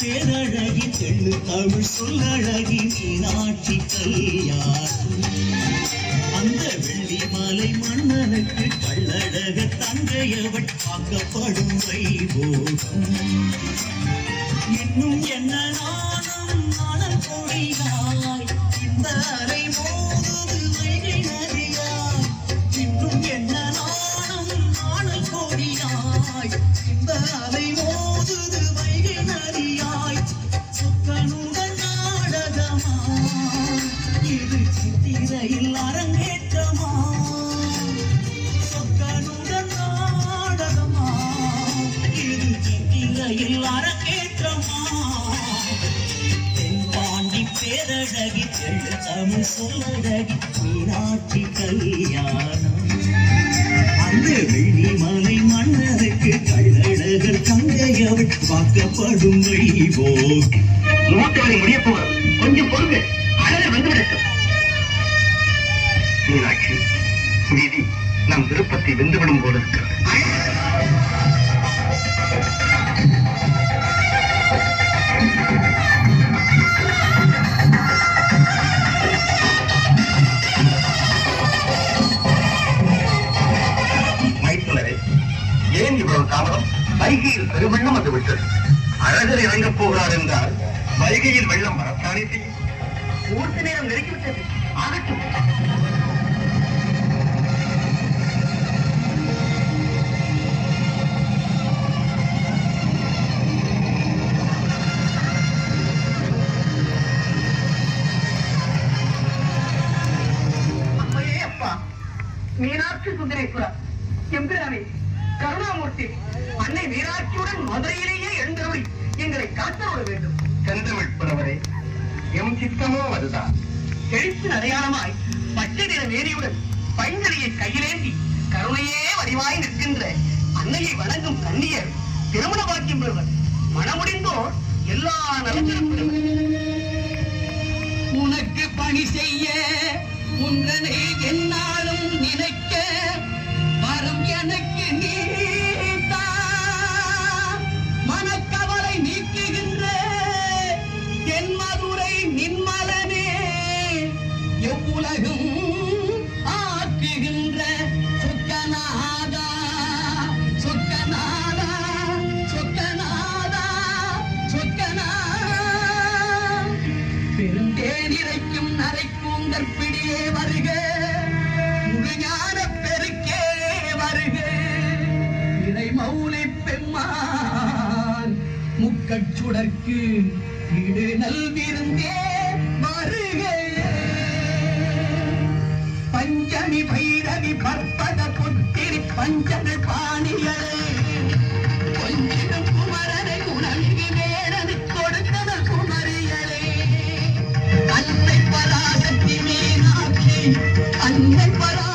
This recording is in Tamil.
பேரழகி தெள்ளு தமிழ் சொல்லழகி மீனாட்சி கல்யாணம். அந்த வெள்ளி மாலை மன்னனுக்கு கள்ளழக தங்கையவள் பார்க்கப்படும் வைபோகம். இன்னும் என்ன நாணம் நாணல் கொடியாய் இந்த அலை மோதுது வைகை நதியாய். இன்னும் என்ன நாணம் நாணல் கொடியாய் இந்த அலை மோதுது வைகை நதியாய். சொக்கனுடன் நாடகமா இது சித்திரையில் அரங்கேற்றமா. சொக்கனுடன் நாடகமா இது சித்திரையில் அரங்கேற்றமா. தென்பாண்டி பேரழகி தெள்ளு தமிழ் சொல்லழகி மீனாட்சி கல்யாணம். அந்த வெள்ளி மலை மன்னருக்கு கள்ளழகர் தங்கையவள் பார்க்கப்படும் வைபோகம். மூத்தவரை முடிய போகிறது, கொஞ்சம் பொறுங்க, அழகு வந்துவிடட்டும். மீனாட்சி, விதி நம் விருப்பத்தை வெந்துவிடும் போல இருக்கிறது. மைத்துனரே, ஏன் இவ்வளவு தாமதம்? வைகையில் பெருவெள்ளம் வந்து விட்டது. அழகர் இறங்கப் போகிறார் என்றால் வைகையில் வெள்ளம் வரத்தானே செய்யும். மூர்த்தி நேரம் நெருங்கிவிட்டது. ஆகட்டும். அம்மையே அப்பா, மீனாட்சி சுந்தரேஸ்வரர், எம்பிரானே, கருணாமூர்த்தி, அன்னை மீனாட்சியுடன் மதுரையிலேயே எழுந்தருளி எங்களை காத்தருள வேண்டும். செந்தமிழ் புலவரே, எம் சித்தமோ அதுதான். எழுச்சின் அடையாளமாய் பச்சை நிற வேரியுடன் பைங்கலியை கையிலேந்தி கருணையே வடிவாய் நிற்கின்ற அன்னையை வணங்கும் கன்னியர் திருமண பாக்கியம் பெறுவர். மனமுடிந்தோர் எல்லா நலத்திலும் உனக்கு பணி செய்ய உன்னை என்னாலும் நினைக்க வரும் எனக்கு நீதா. மனக்கவலை நீக்குகின்ற என் மதுரை நின்மலனே, எவ்வுலகும் ஆக்குகின்ற சொக்கநாதா சொக்கநாதா சொக்கநாதா சொக்கநாதா. பெருந்தேனிரைக்கும் நரைக்கூந்தற் பிடியே வருக, முழுஞான பெருக்கே வருக. இறை மௌலி பெம்மான் முக்கச்சுடற்கு இடு நல்விருந்தே வருக. பஞ்சமி பைரவி பற்பத புத்திரி பஞ்சமி பாணிகளே, கொஞ்சம் குமரனை உணர்வு வேடனு கொடுத்தனர் குமரிகளே. அன்னை பராசக்தி மீனாட்சி, அன்னை பரா